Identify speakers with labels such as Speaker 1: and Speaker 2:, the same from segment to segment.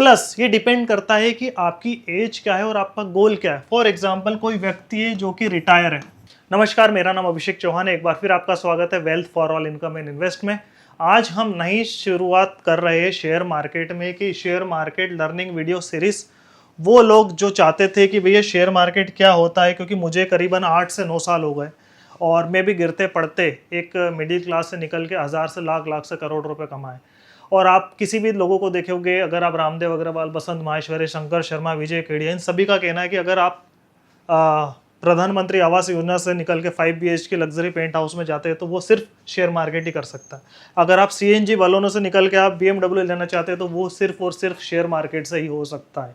Speaker 1: Plus ये depend करता है कि आपकी एज क्या है और आपका गोल क्या है। फॉर एग्जाम्पल कोई व्यक्ति है जो कि रिटायर है। नमस्कार, मेरा नाम अभिषेक चौहान है। एक बार फिर आपका स्वागत है wealth for all income and invest में। आज हम नई शुरुआत कर रहे हैं शेयर मार्केट में कि share market learning video series. वो लोग जो चाहते थे कि भैया शेयर मार्केट क्या होता है, क्योंकि मुझे करीबन 8 से 9 साल हो गए और मैं भी गिरते पड़ते एक मिडिल क्लास से निकल के हज़ार से लाख से करोड़ रुपए कमाए। और आप किसी भी लोगों को देखोगे, अगर आप रामदेव अग्रवाल, बसंत माहेश्वरी, शंकर शर्मा, विजय केडिया, इन सभी का कहना है कि अगर आप प्रधानमंत्री आवास योजना से निकल के 5 BHK लग्जरी पेंट हाउस में जाते हैं तो वो सिर्फ शेयर मार्केट ही कर सकता है। अगर आप CNG बलोनों से निकल के आप BMW लेना चाहते हैं तो वो सिर्फ और सिर्फ शेयर मार्केट से ही हो सकता है।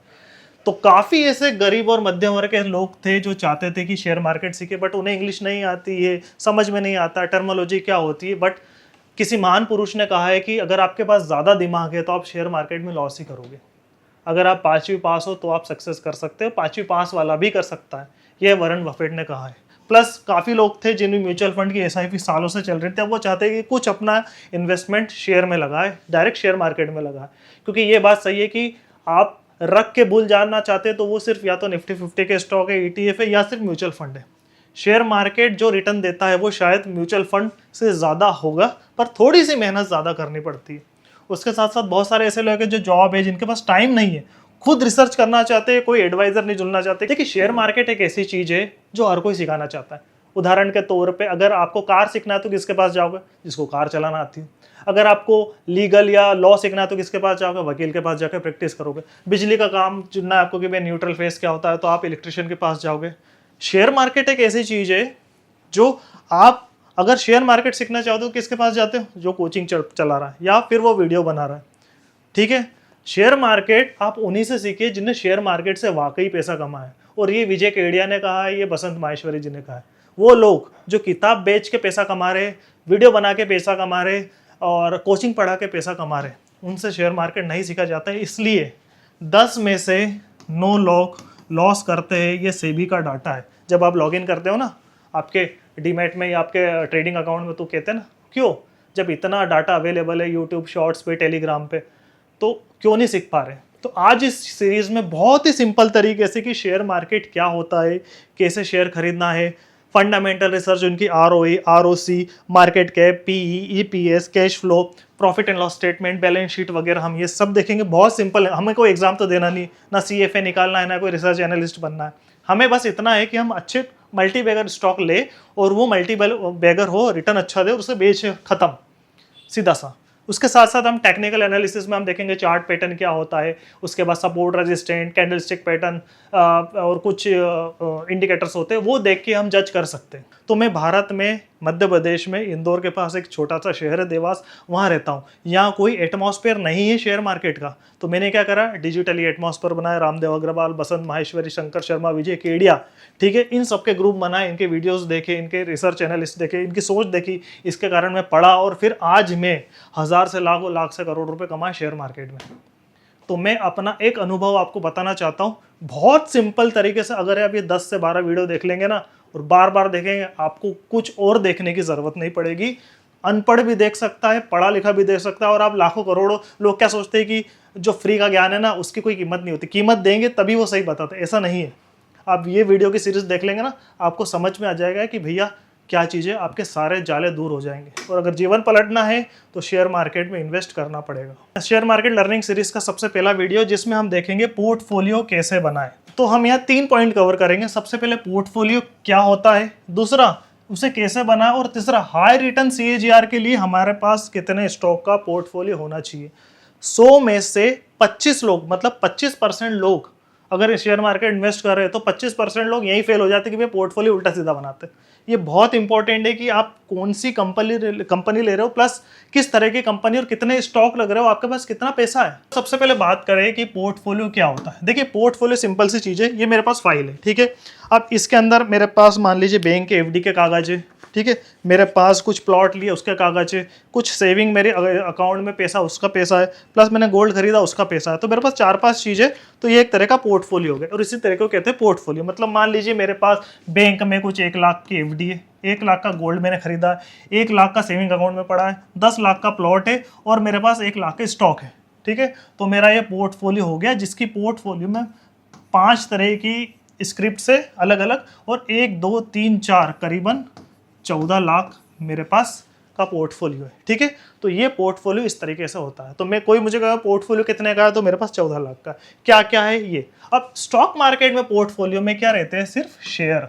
Speaker 1: तो काफ़ी ऐसे गरीब और मध्यम वर्ग के लोग थे जो चाहते थे कि शेयर मार्केट सीखे, बट उन्हें इंग्लिश नहीं आती है, समझ में नहीं आता टर्मोलॉजी क्या होती है। बट किसी महान पुरुष ने कहा है कि अगर आपके पास ज़्यादा दिमाग है तो आप शेयर मार्केट में लॉस ही करोगे। अगर आप 5वीं पास हो तो आप सक्सेस कर सकते हो, 5वीं पास वाला भी कर सकता है, यह वॉरेन बफेट ने कहा है। प्लस काफ़ी लोग थे जिन्हें म्यूचुअल फंड की SIP सालों से चल रही थी, अब वो चाहते हैं कि कुछ अपना इन्वेस्टमेंट शेयर में लगाए, डायरेक्ट शेयर मार्केट में लगाए। क्योंकि ये बात सही है कि आप रख के भूल जाना चाहते हैं तो वो सिर्फ या तो निफ्टी 50 के स्टॉक है, ETF है, या सिर्फ म्यूचुअल फंड है। शेयर मार्केट जो रिटर्न देता है वो शायद म्यूचुअल फंड से ज़्यादा होगा, पर थोड़ी सी मेहनत ज़्यादा करनी पड़ती है। उसके साथ साथ बहुत सारे ऐसे लोग हैं जो जॉब है, जिनके पास टाइम नहीं है, खुद रिसर्च करना चाहते हैं, कोई एडवाइजर नहीं जुड़ना चाहते। देखिए, शेयर मार्केट एक ऐसी चीज़ है जो हर कोई सिखाना चाहता है। उदाहरण के तौर पे अगर आपको कार सीखना है तो किसके पास जाओगे? जिसको कार चलाना आती है। अगर आपको लीगल या लॉ सीखना है तो किसके पास जाओगे? वकील के पास जाकर प्रैक्टिस करोगे। बिजली का काम चुनना है आपको कि भाई न्यूट्रल फेस क्या होता है, तो आप इलेक्ट्रिशियन के पास जाओगे। शेयर मार्केट एक ऐसी चीज़ है जो आप अगर शेयर मार्केट सीखना चाहते हो किसके पास जाते हो? जो कोचिंग चला रहा है या फिर वो वीडियो बना रहा है। ठीक है, शेयर मार्केट आप उन्हीं से सीखिए जिन्हें शेयर मार्केट से वाकई पैसा कमाया है। और ये विजय केडिया ने कहा है, ये बसंत माहेश्वरी जी ने कहा है। वो लोग जो किताब बेच के पैसा कमा रहे, वीडियो बना के पैसा कमा रहे और कोचिंग पढ़ा के पैसा कमा रहे, उनसे शेयर मार्केट नहीं सीखा जाता है। इसलिए 10 में से 9 लोग लॉस करते हैं। ये सेबी का डाटा है। जब आप लॉगिन करते हो ना आपके डीमैट में या आपके ट्रेडिंग अकाउंट में, तो कहते हैं ना, क्यों, जब इतना डाटा अवेलेबल है यूट्यूब शॉर्ट्स पे, टेलीग्राम पे, तो क्यों नहीं सीख पा रहे? तो आज इस सीरीज में बहुत ही सिंपल तरीके से कि शेयर मार्केट क्या होता है, कैसे शेयर खरीदना है, फंडामेंटल रिसर्च, उनकी ROE, ROC, market cap, PE, EPS, cash flow, profit and loss statement, balance sheet वगैरह, हम ये सब देखेंगे। बहुत सिंपल है, हमें कोई एग्जाम तो देना नहीं, ना CFA निकालना है, ना कोई रिसर्च एनालिस्ट बनना है। हमें बस इतना है कि हम अच्छे मल्टी बैगर स्टॉक ले और वो मल्टी बैगर हो, रिटर्न अच्छा दे और उसे बेच, खत्म, सीधा सा। उसके साथ साथ हम टेक्निकल एनालिसिस में हम देखेंगे चार्ट पैटर्न क्या होता है, उसके बाद सपोर्ट, रेजिस्टेंट, कैंडलस्टिक पैटर्न और कुछ इंडिकेटर्स होते हैं, वो देख के हम जज कर सकते हैं। तो मैं भारत में मध्य प्रदेश में इंदौर के पास एक छोटा सा शहर है देवास, वहाँ रहता हूँ। यहाँ कोई एटमॉस्फेयर नहीं है शेयर मार्केट का, तो मैंने क्या करा, डिजिटली एटमॉस्फेयर बनाया। रामदेव अग्रवाल, बसंत माहेश्वरी, शंकर शर्मा, विजय केडिया, ठीक है, इन सबके ग्रुप बनाए, इनके वीडियोस देखे, इनके रिसर्च एनालिस्ट देखे, इनकी सोच देखी। इसके कारण मैं पढ़ा और फिर आज मैं 1000 से लाख से करोड़ रुपए कमाए शेयर मार्केट में। तो मैं अपना एक अनुभव आपको बताना चाहता हूँ, बहुत सिंपल तरीके से। अगर आप ये 10 से 12 वीडियो देख लेंगे ना और बार बार देखेंगे, आपको कुछ और देखने की जरूरत नहीं पड़ेगी। अनपढ़ भी देख सकता है, पढ़ा लिखा भी देख सकता है। और आप लाखों करोड़ों लोग क्या सोचते हैं कि जो फ्री का ज्ञान है ना उसकी कोई कीमत नहीं होती, कीमत देंगे तभी वो सही बताते, ऐसा नहीं है। आप ये वीडियो की सीरीज देख लेंगे ना, आपको समझ में आ जाएगा कि भैया क्या चीज़ है, आपके सारे जाले दूर हो जाएंगे। और अगर जीवन पलटना है तो शेयर मार्केट में इन्वेस्ट करना पड़ेगा। शेयर मार्केट लर्निंग सीरीज का सबसे पहला वीडियो जिसमें हम देखेंगे पोर्टफोलियो कैसे बनाएं। तो हम यहाँ 3 पॉइंट कवर करेंगे। सबसे पहले पोर्टफोलियो क्या होता है, दूसरा उसे कैसे बनाएं, और तीसरा हाई रिटर्न CAGR के लिए हमारे पास कितने स्टॉक का पोर्टफोलियो होना चाहिए। 100 में से 25 लोग, मतलब 25% लोग अगर शेयर मार्केट इन्वेस्ट कर रहे हैं तो 25% लोग यही फेल हो जाते कि भाई पोर्टफोलियो उल्टा सीधा बनाते। ये बहुत इंपॉर्टेंट है कि आप कौन सी कंपनी ले रहे हो, प्लस किस तरह की कंपनी और कितने स्टॉक लग रहे हो, आपके पास कितना पैसा है। सबसे पहले बात करें कि पोर्टफोलियो क्या होता है। देखिए, पोर्टफोलियो सिंपल सी चीज़ है। ये मेरे पास फाइल है, ठीक है। अब इसके अंदर मेरे पास मान लीजिए बैंक के FD के कागज है, ठीक है। मेरे पास कुछ प्लॉट लिए उसके कागज है, कुछ सेविंग मेरे अकाउंट में पैसा उसका पैसा है, प्लस मैंने गोल्ड खरीदा उसका पैसा है। तो मेरे पास 4-5 चीज़ें, तो ये एक तरह का पोर्टफोलियो हो गया। और इसी तरह को कहते हैं पोर्टफोलियो। मतलब मान लीजिए मेरे पास बैंक में कुछ 1 लाख की FD है, 1 लाख का गोल्ड मैंने खरीदा है, 1 लाख का सेविंग अकाउंट में पड़ा है, 10 लाख का प्लॉट है और मेरे पास 1 लाख का स्टॉक है। ठीक है। तो मेरा ये पोर्टफोलियो हो गया, जिसकी पोर्टफोलियो में 5 तरह की स्क्रिप्ट से अलग अलग, और 1 2 3 4 करीबन 14 लाख मेरे पास का पोर्टफोलियो है, ठीक है। तो ये पोर्टफोलियो इस तरीके से होता है। तो मैं कोई मुझे कहा पोर्टफोलियो कितने का है, तो मेरे पास 14 लाख का। क्या क्या है ये। अब स्टॉक मार्केट में पोर्टफोलियो में क्या रहते हैं, सिर्फ शेयर,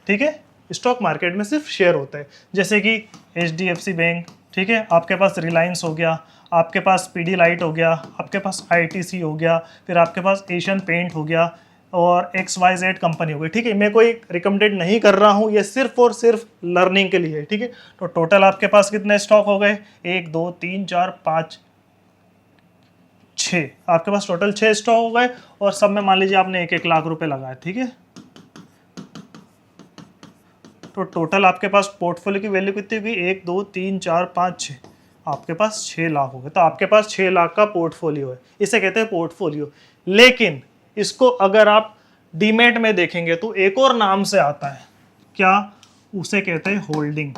Speaker 1: ठीक है। स्टॉक मार्केट में सिर्फ शेयर होते हैं, जैसे कि HDFC बैंक, ठीक है, आपके पास रिलायंस हो गया, आपके पास पीडीलाइट हो गया, आपके पास ITC हो गया, फिर आपके पास एशियन पेंट हो गया, और XYZ कंपनी हो गई, ठीक है। मैं कोई रिकमेंडेड नहीं कर रहा हूँ, ये सिर्फ और सिर्फ लर्निंग के लिए है, ठीक है। तो टोटल आपके पास कितने स्टॉक हो गए, 1 2 3 4 5 6, आपके पास टोटल 6 स्टॉक हो गए, और सब में मान लीजिए आपने 1 1 लाख रुपए लगाए, ठीक है। तो टोटल आपके पास पोर्टफोलियो की वैल्यू कितनी होगी, 1 2 3 4 5 6, आपके पास 6 लाख हो गए। तो आपके पास 6 लाख का पोर्टफोलियो है, इसे कहते हैं पोर्टफोलियो। लेकिन इसको अगर आप डीमेट में देखेंगे तो एक और नाम से आता है, क्या, उसे कहते हैं होल्डिंग।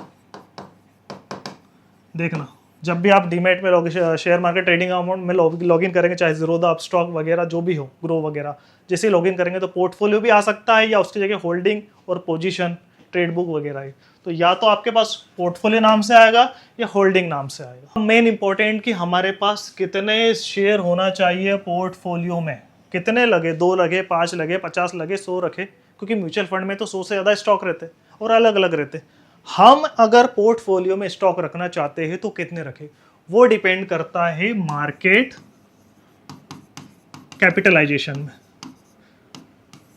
Speaker 1: देखना, जब भी आप डीमेट में शेयर मार्केट ट्रेडिंग अकाउंट में लॉगिन करेंगे, चाहे जीरोधा, अपस्टॉक वगैरह जो भी हो, ग्रो वगैरह, जैसे लॉगिन करेंगे तो पोर्टफोलियो भी आ सकता है, या उसकी जगह होल्डिंग और पोजीशन, ट्रेड बुक वगैरह है। तो या तो आपके पास पोर्टफोलियो नाम से आएगा या होल्डिंग नाम से आएगा। मेन इंपॉर्टेंट कि हमारे पास कितने शेयर होना चाहिए पोर्टफोलियो में, कितने लगे, 2 लगे, 5 लगे, 50 लगे, 100 रखे, क्योंकि म्यूचुअल फंड में तो 100 से ज़्यादा स्टॉक रहते और अलग अलग रहते। हम अगर पोर्टफोलियो में स्टॉक रखना चाहते हैं तो कितने रखें, वो डिपेंड करता है मार्केट कैपिटलाइजेशन में।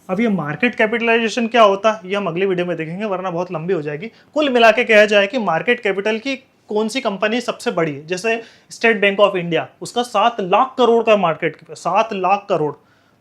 Speaker 1: अब ये मार्केट कैपिटलाइजेशन क्या होता है ये हम अगली वीडियो में देखेंगे, वरना बहुत लंबी हो जाएगी। कुल मिला के कहा जाए कि मार्केट कैपिटल की कौन सी कंपनी सबसे बड़ी है, जैसे स्टेट बैंक ऑफ इंडिया, उसका 7 लाख करोड़ का मार्केट, 7 लाख करोड़,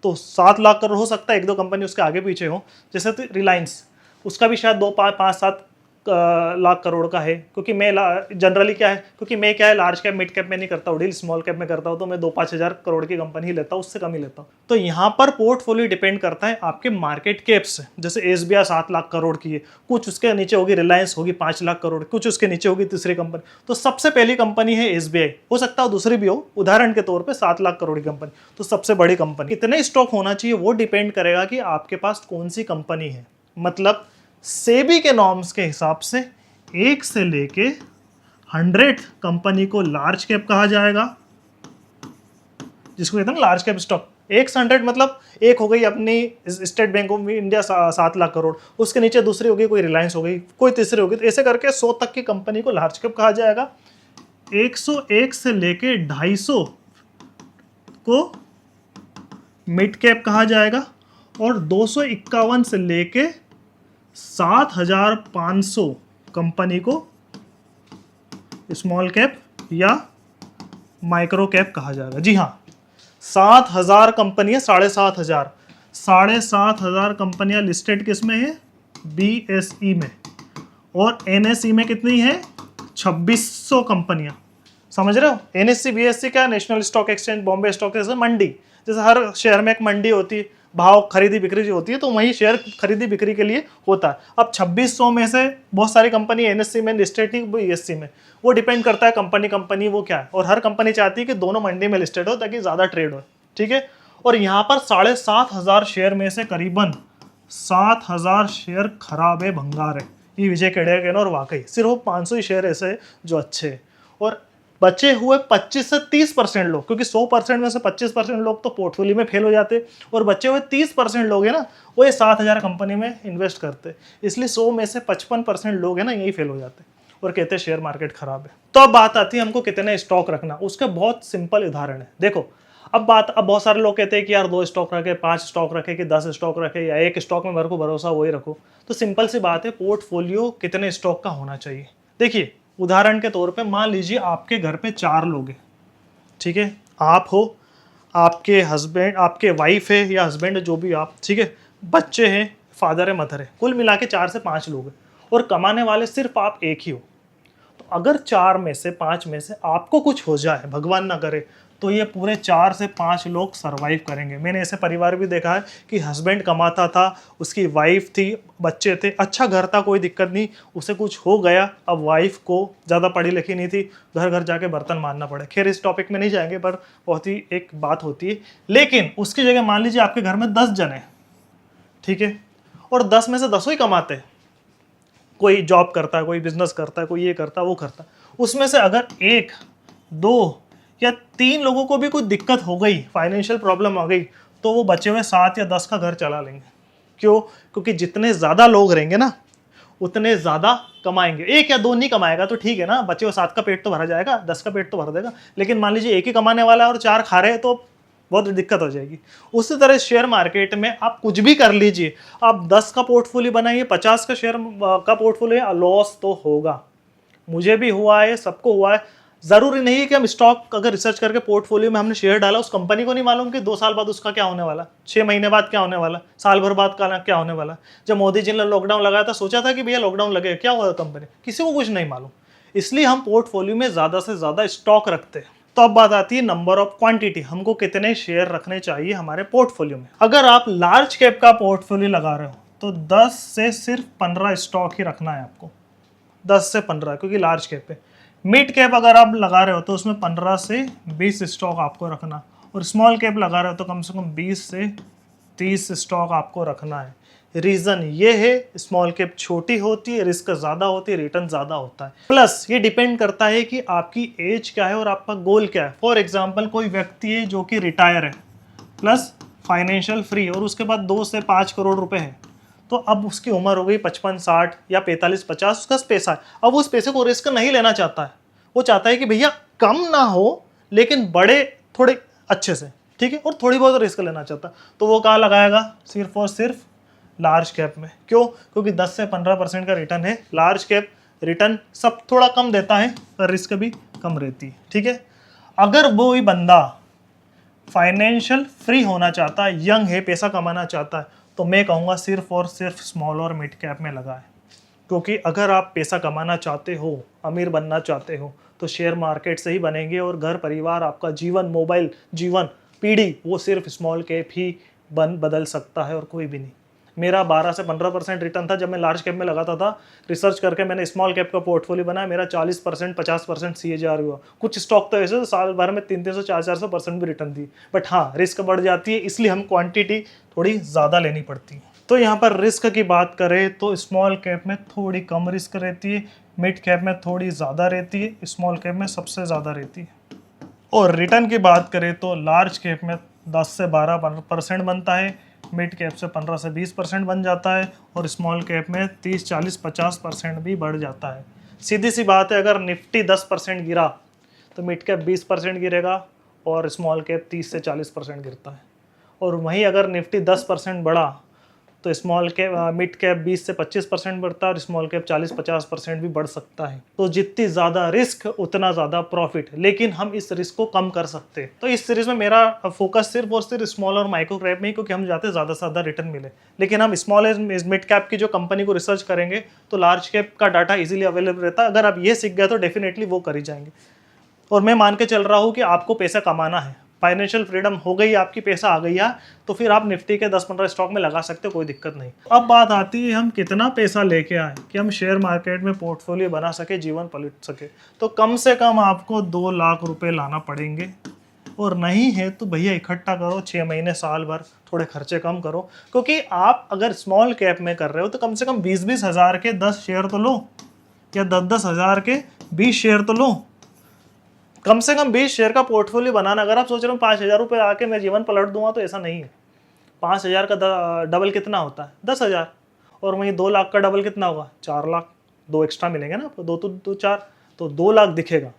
Speaker 1: तो 7 लाख करोड़ हो सकता है 1 2 कंपनी उसके आगे पीछे हो, जैसे तो रिलायंस, उसका भी शायद 2 5 7 लाख करोड़ का है। क्योंकि मैं जनरली क्या है, क्योंकि मैं क्या है लार्ज कैप मिड कैप में नहीं करता हूँ, डील स्मॉल कैप में करता हूँ, तो मैं 2-5 हज़ार करोड़ की कंपनी ही लेता हूँ, उससे कम ही लेता हूँ। तो यहाँ पर पोर्टफोलियो डिपेंड करता है आपके मार्केट कैप से। जैसे SBI 7 लाख करोड़ की है, कुछ उसके नीचे होगी रिलायंस होगी 5 लाख करोड़, कुछ उसके नीचे होगी तीसरी कंपनी। तो सबसे पहली कंपनी है SBI, हो सकता है दूसरी भी हो, उदाहरण के तौर पर 7 लाख करोड़ की कंपनी, तो सबसे बड़ी कंपनी। कितने स्टॉक होना चाहिए वो डिपेंड करेगा कि आपके पास कौन सी कंपनी है। मतलब सेबी के नॉर्म्स के हिसाब से 1 से लेके 100 कंपनी को लार्ज कैप कहा जाएगा, जिसको कहते हैं लार्ज कैप स्टॉक। 1 से 100 मतलब एक हो गई अपनी state bank of India 7 lakh crore, उसके नीचे दूसरी हो गई कोई रिलायंस हो गई, कोई तीसरी हो गई, तो ऐसे करके 100 तक की कंपनी को लार्ज कैप कहा जाएगा। 101 से लेके 250 को मिड कैप कहा जाएगा, और 251 से लेके 7500 कंपनी को स्मॉल कैप या माइक्रो कैप कहा जाएगा। जी हाँ, 7000 कंपनियां, 7500, 7500 कंपनियां लिस्टेड किस में है, BSE में, और NSE में कितनी है, 2600 कंपनियां। समझ रहे हो, NSE BSE क्या, national stock exchange, Bombay stock exchange, मंडी, जैसे हर शहर में एक मंडी होती है, भाव खरीदी बिक्री जो होती है, तो वही शेयर खरीदी बिक्री के लिए होता है। अब 2600 में से बहुत सारी कंपनी NSE में लिस्टेड नहीं, BSE में, वो डिपेंड करता है कंपनी वो क्या है, और हर कंपनी चाहती है कि दोनों मंडी में लिस्टेड हो ताकि ज़्यादा ट्रेड हो, ठीक है। और यहाँ पर 7500 शेयर में से करीबन 7000 शेयर खराब है, भंगार है, ये विजय केडिया कहना। और वाकई सिर्फ 500 ही शेयर ऐसे है जो अच्छे हैं, और बचे हुए 25 से 30% लोग, क्योंकि 100% में से 25% लोग तो पोर्टफोलियो में फेल हो जाते, और बचे हुए 30% लोग हैं ना, वो ये 7000 कंपनी में इन्वेस्ट करते, इसलिए 100 में से 55% लोग हैं ना यही फेल हो जाते और कहते हैं शेयर मार्केट खराब है। तो अब बात आती है हमको कितने स्टॉक रखना, उसके बहुत सिंपल उदाहरण है। देखो अब बहुत सारे लोग कहते हैं कि यार 2 स्टॉक रखे, 5 स्टॉक रखे, कि 10 स्टॉक रखे, या 1 स्टॉक में मेरे को भरोसा वही रखो। तो सिंपल सी बात है, पोर्टफोलियो कितने स्टॉक का होना चाहिए। देखिए उदाहरण के तौर पे मान लीजिए आपके घर पे 4 लोग हैं, ठीक है, आप हो, आपके हस्बैंड, आपके वाइफ है या हस्बैंड जो भी आप, ठीक है, बच्चे हैं, फादर है, मदर है, कुल मिला के 4 से 5 लोग हैं, और कमाने वाले सिर्फ आप एक ही हो। तो अगर 4 में से 5 में से आपको कुछ हो जाए, भगवान ना करे, तो ये पूरे 4 से 5 लोग सरवाइव करेंगे। मैंने ऐसे परिवार भी देखा है कि हस्बैंड कमाता था, उसकी वाइफ थी, बच्चे थे, अच्छा घर था, कोई दिक्कत नहीं, उसे कुछ हो गया, अब वाइफ को ज़्यादा पढ़ी लिखी नहीं थी, घर घर जाके बर्तन मारना पड़े। खैर इस टॉपिक में नहीं जाएंगे, पर बहुत ही एक बात होती है। लेकिन उसकी जगह मान लीजिए आपके घर में 10 जन हैं, ठीक है, और 10 में से 10 ही कमाते हैं। कोई जॉब करता है, कोई बिजनेस करता है, कोई ये करता है, वो करता है। उसमें से अगर 1, 2 या 3 लोगों को भी कोई दिक्कत हो गई, फाइनेंशियल प्रॉब्लम आ गई, तो वो बचे हुए 7 या 10 का घर चला लेंगे। क्यों? क्योंकि जितने ज़्यादा लोग रहेंगे ना, उतने ज़्यादा कमाएंगे। 1 या 2 नहीं कमाएगा तो ठीक है ना, बचे हुए 7 का पेट तो भरा जाएगा, 10 का पेट तो भर देगा। लेकिन मान लीजिए 1 ही कमाने वाला है और 4 खा रहे हैं, तो बहुत दिक्कत हो जाएगी। उसी तरह शेयर मार्केट में आप कुछ भी कर लीजिए, आप 10 का पोर्टफोलियो बनाइए, 50 का शेयर का पोर्टफोलियो, लॉस तो होगा। मुझे भी हुआ है, सबको हुआ है। जरूरी नहीं है कि हम स्टॉक अगर रिसर्च करके पोर्टफोलियो में हमने शेयर डाला, उस कंपनी को नहीं मालूम कि 2 साल बाद उसका क्या होने वाला, 6 महीने बाद क्या होने वाला, साल भर बाद क्या होने वाला। जब मोदी जी ने लॉकडाउन लगाया था, सोचा था कि भैया लॉकडाउन लगे, क्या हुआ कंपनी, किसी को कुछ नहीं मालूम। इसलिए हम पोर्टफोलियो में ज़्यादा से ज़्यादा स्टॉक रखते हैं। तो अब बात आती है नंबर ऑफ क्वांटिटी, हमको कितने शेयर रखने चाहिए हमारे पोर्टफोलियो में। अगर आप लार्ज कैप का पोर्टफोलियो लगा रहे हो तो 10 से सिर्फ 15 स्टॉक ही रखना है आपको, 10 से 15, क्योंकि लार्ज कैप है। मिड कैप अगर आप लगा रहे हो तो उसमें 15 से 20 स्टॉक आपको रखना, और स्मॉल कैप लगा रहे हो तो कम से कम 20 से 30 स्टॉक आपको रखना है। रीज़न ये है, स्मॉल कैप छोटी होती है, रिस्क ज़्यादा होती है, रिटर्न ज़्यादा होता है। प्लस ये डिपेंड करता है कि आपकी एज क्या है और आपका गोल क्या है। फॉर एग्जांपल कोई व्यक्ति है जो कि रिटायर है प्लस फाइनेंशियल फ्री, और उसके बाद 2 से 5 करोड़ रुपए है, तो अब उसकी उम्र हो गई 55, 60 या 45, 50, उसका पैसा है। अब उस पैसे को रिस्क नहीं लेना चाहता है, वो चाहता है कि भैया कम ना हो लेकिन बड़े थोड़े अच्छे से, ठीक है, और थोड़ी बहुत रिस्क लेना चाहता है। तो वो कहाँ लगाएगा? सिर्फ और सिर्फ लार्ज कैप में। क्यों? क्योंकि 10 से 15% का रिटर्न है। लार्ज कैप रिटर्न सब थोड़ा कम देता है, पर रिस्क भी कम रहती है, ठीक है। अगर वो ही बंदा फाइनेंशियल फ्री होना चाहता है, यंग है, पैसा कमाना चाहता है, तो मैं कहूँगा सिर्फ और सिर्फ स्मॉल और मिड कैप में लगाएं। क्योंकि अगर आप पैसा कमाना चाहते हो, अमीर बनना चाहते हो, तो शेयर मार्केट से ही बनेंगे, और घर परिवार, आपका जीवन, मोबाइल जीवन, पीढ़ी, वो सिर्फ स्मॉल कैप ही बदल सकता है और कोई भी नहीं। मेरा 12 से 15% रिटर्न था जब मैं लार्ज कैप में लगाता था। रिसर्च करके मैंने स्मॉल कैप का पोर्टफोलियो बनाया, मेरा 40%, 50% CAGR हुआ। कुछ स्टॉक तो ऐसे साल भर में 300, 400% भी रिटर्न दी। बट हाँ, रिस्क बढ़ जाती है, इसलिए हम क्वांटिटी थोड़ी ज़्यादा लेनी पड़ती है। तो यहाँ पर रिस्क की बात करें तो स्मॉल कैप में थोड़ी कम रिस्क रहती है, मिड कैप में थोड़ी ज़्यादा रहती है, स्मॉल कैप में सबसे ज़्यादा रहती है। और रिटर्न की बात करें तो लार्ज कैप में 10 से 12% बनता है, मिड कैप से 15 से 20% बन जाता है, और स्मॉल कैप में 30, 40, 50% भी बढ़ जाता है। सीधी सी बात है, अगर निफ्टी 10% गिरा तो मिड कैप 20% गिरेगा, और स्मॉल कैप 30 से 40% गिरता है। और वहीं अगर निफ्टी 10% बढ़ा तो स्मॉल कैप मिड कैप 20 से 25% बढ़ता है, और स्मॉल कैप 40-50% भी बढ़ सकता है। तो जितनी ज़्यादा रिस्क उतना ज़्यादा प्रॉफिट, लेकिन हम इस रिस्क को कम कर सकते हैं। तो इस सीरीज में मेरा फोकस सिर्फ और सिर्फ स्मॉल और माइक्रो कैप में ही, क्योंकि हम चाहते हैं ज़्यादा से ज़्यादा रिटर्न मिले। लेकिन हम स्मॉल एंड मिड कैप की जो कंपनी को रिसर्च करेंगे तो लार्ज कैप का डाटा ईजिली अवेलेबल रहता है। अगर आप ये सीख गए तो डेफिनेटली वो कर ही जाएंगे। और मैं मान के चल रहा हूँ कि आपको पैसा कमाना है, फाइनेंशियल फ्रीडम हो गई, आपकी पैसा आ गई है, तो फिर आप निफ्टी के 10-15 स्टॉक में लगा सकते हो, कोई दिक्कत नहीं। अब बात आती है हम कितना पैसा लेके आए कि हम शेयर मार्केट में पोर्टफोलियो बना सके, जीवन पलट सके। तो कम से कम आपको 2 लाख रुपए लाना पड़ेंगे, और नहीं है तो भैया इकट्ठा करो, 6 महीने, साल भर थोड़े खर्चे कम करो। क्योंकि आप अगर स्मॉल कैप में कर रहे हो तो कम से कम 20-20 हज़ार के 10 शेयर तो लो, या 10-10 हज़ार के 20 शेयर तो लो। कम से कम 20 शेयर का पोर्टफोलियो बनाना। अगर आप सोच रहे हो 5,000 रुपये आके मैं जीवन पलट दूंगा, तो ऐसा नहीं है। 5,000 का डबल कितना होता है? 10,000। और वहीं 2 लाख का डबल कितना होगा? 4 लाख। 2 एक्स्ट्रा मिलेंगे ना, 2 तो 4, तो 2 लाख दिखेगा,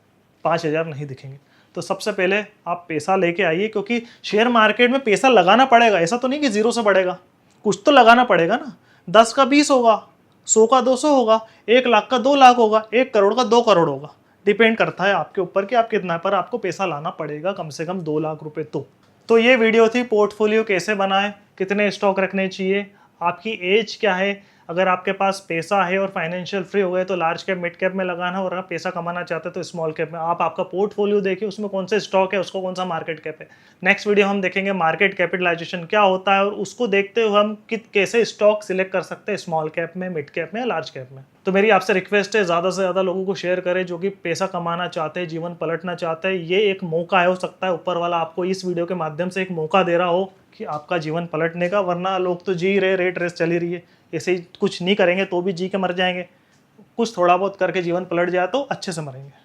Speaker 1: 5,000 नहीं दिखेंगे। तो सबसे पहले आप पैसा लेके आइए, क्योंकि शेयर मार्केट में पैसा लगाना पड़ेगा। ऐसा तो नहीं कि 0 से बढ़ेगा, कुछ तो लगाना पड़ेगा ना। 10 का 20 होगा, 100 का 200 होगा, 1 लाख का 2 लाख होगा, 1 करोड़ का 2 करोड़ होगा। डिपेंड करता है आपके ऊपर कि आप कितना, पर आपको पैसा लाना पड़ेगा कम से कम 2 लाख रुपए। तो ये वीडियो थी पोर्टफोलियो कैसे बनाएं, कितने स्टॉक रखने चाहिए, आपकी एज क्या है, अगर आपके पास पैसा है और फाइनेंशियल फ्री हो गए तो लार्ज कैप मिड कैप में लगाना, और अगर पैसा कमाना चाहते हैं तो स्मॉल कैप में। आप आपका पोर्टफोलियो देखिए, उसमें कौन से स्टॉक है, उसको कौन सा मार्केट कैप है। नेक्स्ट वीडियो हम देखेंगे मार्केट कैपिटलाइजेशन क्या होता है, और उसको देखते हुए हम कैसे स्टॉक सिलेक्ट कर सकते हैं स्मॉल कैप में, मिड कैप में या लार्ज कैप में। तो मेरी आपसे रिक्वेस्ट है, ज़्यादा से ज़्यादा लोगों को शेयर करें जो कि पैसा कमाना चाहते हैं, जीवन पलटना चाहते हैं। ये एक मौका है, हो सकता है ऊपर वाला आपको इस वीडियो के माध्यम से एक मौका दे रहा हो कि आपका जीवन पलटने का, वरना लोग तो जी रहे, रेट रेस चली रही है, ऐसे ही कुछ नहीं करेंगे तो भी जी के मर जाएंगे। कुछ थोड़ा बहुत करके जीवन पलट जाए तो अच्छे से मरेंगे।